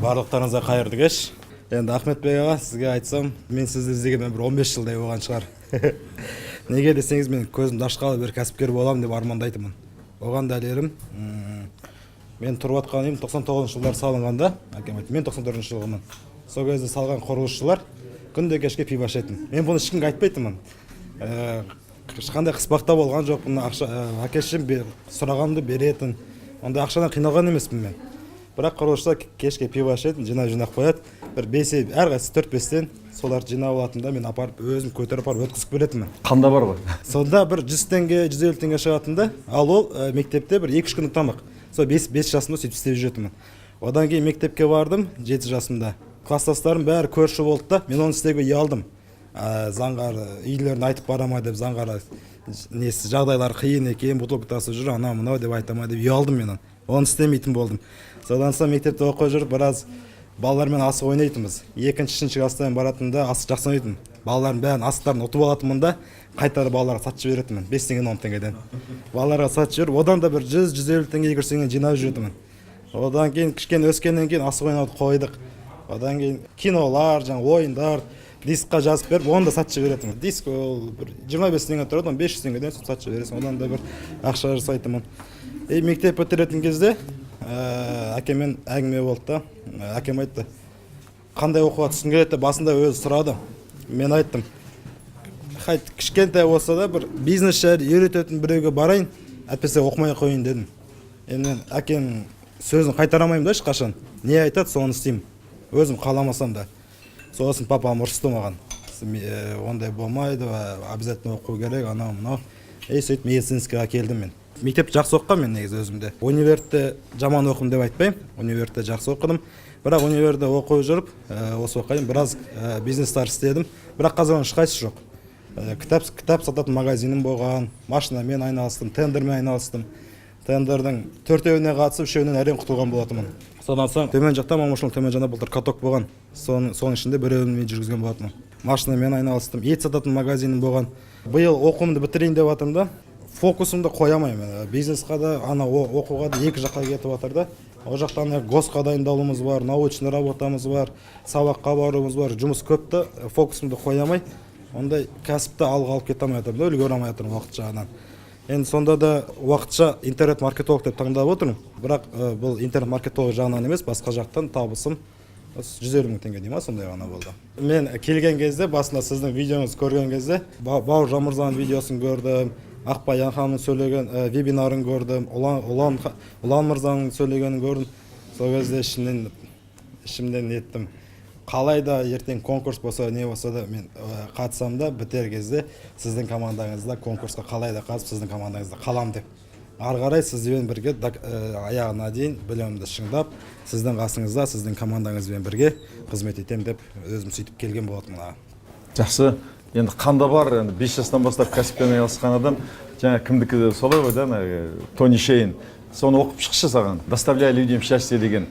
Барлықтарыңызға қайырлы кеш. Енді Ахметбек аға, сізге айтсам, мен сізді іздегенмен бір 15 жылдай болған шығар. Неге десеңіз, мен көзімді ашқалы бір кәсіпкер боламын деп армандайтынмын. Оған дәлелім, мен тұрып жатқан үйім 99 жылдар салынғанда, әкем айтты, мен 94 жылғымын. Сол кезде салған құрылысшылар күнде кешке пиво ішетін. Мен бұны ешкімге айтпайтынмын. Ешқандай қыспақта болған жоқ, бұны әкешім сұрағанымды беретін. Онда ақшадан қиналған емеспін мен. Бірақ құрылысшылар кешке пиво ішетін, жинап қояды. Бір әрқайсысы 4-5-тен соларды жинап алатында мен апарып өзім көтеріп апарып өткізіп беретінмін. Қанда бар ғой. Сонда бір 100 теңге, 150 теңге шығатында, ал ол мектепте бір 2-3 күндік тамақ. Сол 5 жасымда сөйтіп істеп жүретінмін. Одан кейін мектепке бардым 7 жасымда. Класстастарым бәрі көрші болды да, мен оны істеуге ұялдым. Заңғар үйлерін айтып барама деп, заңғар жағдайлар қиын екен, бутылка тасып жүр, анау мынау деп айтама деп ұялдым мен. Оны істемейтін болдым. Содан соң мектепте оқып жүріп, біраз балалармен асық ойнайтынбыз. 2-3 класстан баратында асық жақсы ойнайтынмын. Балалардың бәрін асықтарын ұтып алатынмын да, қайтарып балаларға сатып жіберетінмін. 5 теңге 10 теңгеден. Балаларға сатып жіберіп, одан да бір 100-150 теңге 200 теңге жинап жүретінмін. Одан кейін кішкене өскеннен кейін асық ойнауды қойдық. Одан кейін кинолар, ойындар, дискқа жазып беріп, оны да сатып жіберетінмін. Диск ол 25 теңге тұрады, 500 теңгеден сатып жібересің. Одан да бір ақша жасайтынмын. Мектеп бітіретін кезде әкеммен әңгіме болды да. Әкем айтты, қандай оқуға түскің келеді, басында өзі сұрады. Мен айттым, кішкентай болса да бір бизнес жайлы үйрететін біреуге барайын, әйтпесе оқымай қойын дедім. Енді әкем сөзін қайтарамаймын да ешқашан. Не айтады, соны істеймін. Өзім қаламасам да. Сосын папам ұрысты маған. Ондай болмайды, обязательно оқу керек, анау мынау. Сөйтіп медицинскийға келдім мен. Мектепті жақсы оқығам мен негізі өзімде. Университетте жаман оқым деп айтпаймын. Университетте жақсы оқыдым. Бірақ университетте оқып жүріп, осы оқайын біраз бизнестар істедім. Бірақ қазір оның ешқайсысы жоқ. Кітап сататын магазинім болған, машинамен айналыстым, тендермен айналыстым. Тендердің 4-еуіне қатысып, 3-еуінен әрең құтылған болатынмын. Содан соң төмен жақта мамашылың төмен жағында былтыр каток болған. Соның ішінде бір-еуін мен жүргізген болатынмын. Машинамен айналыстым, ет сататын магазинім болған. Биыл оқуымды бітірейін деп жатырмын да. Фокусымды қоямаймын. Бизнесқа да, оқуға да екі жаққа кетіп жатыр да. О жақтан госқа дайындалуымыз бар, научный работамыз бар, сабаққа баруымыз бар, жұмыс көпті, фокусымды қоямай, ондай кәсіпті алға алып кете алмай жатырмын да, үлгере алмай жатырмын уақыт жағынан. Енді сонда да уақытша интернет-маркетолог деп таңдап отырмын. Бірақ бұл интернет-маркетолог жағынан емес, басқа жақтан табысым 150 мың теңге дейма, сондай ғана болды. Мен келген кезде, басында сіздің видеоңыз көрген кезде, Бауыржан мырзаның видеосын көрдім, Ақбай ханымның сөйлеген вебинарын көрдім, Ұлан мырзаның сөйлегенін көрдім. Сол кезде ішімден еттім. Қалай да ертең конкурс болса, не болса да мен қатысам да, бітер кезде сіздің командаңызда конкурсқа қалай да қатысып, сіздің командаңызда қалам деп. Ары қарай сізбен бірге аяғына дейін білімімді шыңдап, сіздің қасыңызда, сіздің командаңызбен бірге қызмет етем деп өзім сөйтіп келген болатынмын. Жақсы. Енді қанда бар, 5 жастан бастап кәсіппен айналысқан адам, жаңа кімдікі солай ғой да, Тони Шейн. Соны оқып шықшы саған. Доставляй людям счастье деген.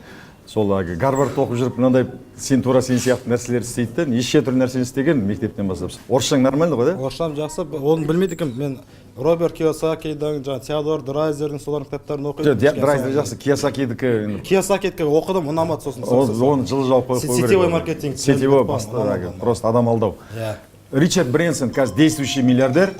Сол Гарвард оқып жүріп, мынандай сен сияқты нәрселер істейді, неше түрлі нәрсені істеген мектептен бастап. Орысшаң нормально ғой да? Орысшам жақсы. Оны білмейді екенмін. Мен Роберт Кийосакидің, Теодор Драйзердің солардың кітаптарын оқидым. Драйзер жақсы, Кийосакидікі оқыдым, ұнамады сосын. Оны жылы жауып қойып қойып. Сетевой маркетинг. Сетевой просто адам алдау. Ричард Брэнсон, қазір действующий миллиардер,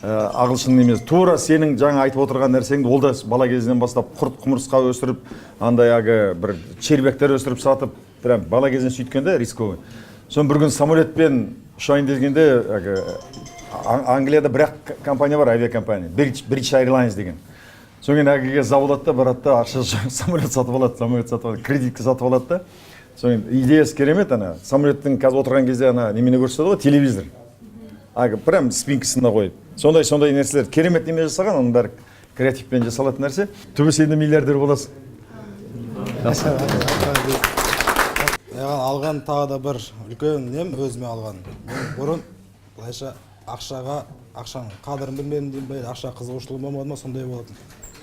ағылшын емес, тура сенің жаңа айтып отырған нәрсеңді ол да бала кезінен бастап құрт құмырсқа өсіріп, андай бір червяктер өсіріп сатып, прям бала кезінен сөйткенде рисковый. Соны бір күн самолетпен ұшайын дегенде Англияда бір-ақ компания бар, авиакомпания, British Airlines деген. Соны әгеге заводатта барады да, ақша самолет сатып алады, кредитке сатып алады да. Соны идеясы керемет, самолеттің қазір отырған кезде немені көрсетеді ғой, телевизор. Прям спинкасында қойып. Сондай нәрселер керемет неме жасаған, оның бәрі креативпен жасалатын нәрсе. Түбі сенде миллиардер боласың. Алған тағы да бір үлкен нем өзіме алған. Бұрын былайша ақшаның қадірін білмедім деймін бе, ақша қызығушылығым болмады ма, сондай болатын.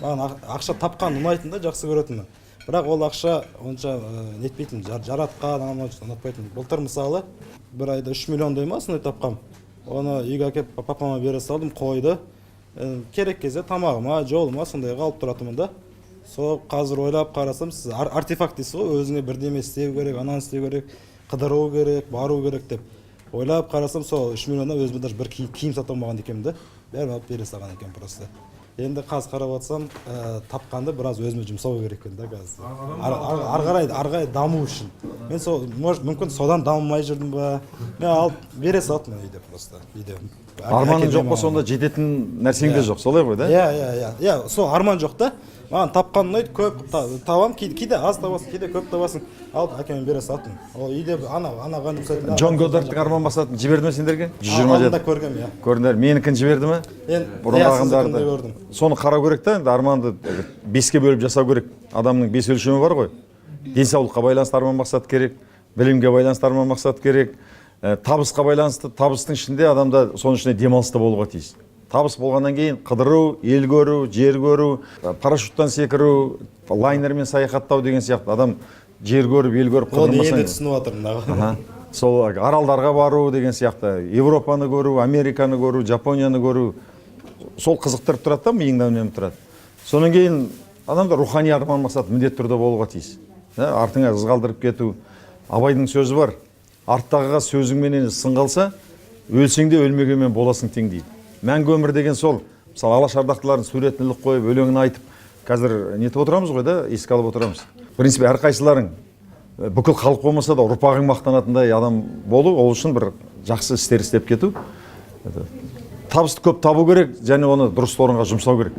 Маған ақша тапқан ұнайтын да, жақсы көретінмін. Бірақ ол ақша онша нетпейтін, жаратқан, ұнатпайтын. Былтыр мысалы, бір айда 3 миллиондай ма сондай тапқам. Оны үйге әкеп папама бере салдым, қойды. Керек кезде тамағыма, жолыма сондайға алып тұратынмын да. сол қазір ойлап қарасам, сіз артефакт дейсіз ғой, өзіңе бірдеме істеу керек, ананы істеу керек, қыдыру керек, бару керек деп. Ойлап қарасам, сол 3 миллионнан өзіме даже бір киім сата алмаған екенмін да. Бәрін алып бере салған екен просто. Енді қазір қарап отырсам, тапқанды біраз өзіме жұмсау керек екен да қазір. Ары қарай даму үшін. Мен сол мүмкін содан дамымай жүрдім ба? Мен алып бере салдым үйде просто. Үйде. Арманың жоқ па, сонда жететін нәрсең де жоқ, солай ғой да? Иә, сол арман жоқ та. Маған тапқан ұнайды, көп табам, кейде аз табасың, кейде көп табасың. Алып әкеме бере салдым. Ол үйде анаған жұмсайтын. Джон Годдардтың арман мақсатын жіберді ме сендерге? 127. Алдында көргем, иә. Көрдіңдер, менікін жіберді ме? Бұрынғыларды. Соны қарау керек та, арманды 5-ке бөліп жасау керек. Адамның 5 өлшемі бар ғой. Денсаулыққа байланысты арман мақсат керек, білімге байланысты арман мақсат керек, табысқа байланысты, табыстың ішінде адамда соның ішінде демалыс та болуға тиіс. Табыс болғаннан кейін қыдыру, ел көру, жер көру, парашюттан секіру, лайнермен саяхаттау деген сияқты. Адам жер көріп, ел көріп қыдырмасаң. Оны енді түсініп жатырмын. Сол аралдарға бару деген сияқты, Европаны көру, Американы көру, Жапонияны көру, сол қызықтырып тұрады да, миыңда үнемі тұрады. Содан кейін адамда рухани арман мақсат міндетті түрде болуға тиіс. Артыңа із қалдырып кету. Абайдың сөзі бар. Арттағыға сөзіңменен сын қалса, өлсең де өлмегенмен боласың тең дейді. Мәңгі өмір деген сол. Мысалы, алаш ардақтылардың суретін іліп қойып, өлеңін айтып, қазір нетіп отырамыз ғой да, еске алып отырамыз. В принципе, әрқайсыларың бүкіл халық болмаса да ұрпағың мақтанатындай адам болу, ол үшін бір жақсы істер істеп кету. Табысты көп табу керек, және оны дұрыс орынға жұмсау керек.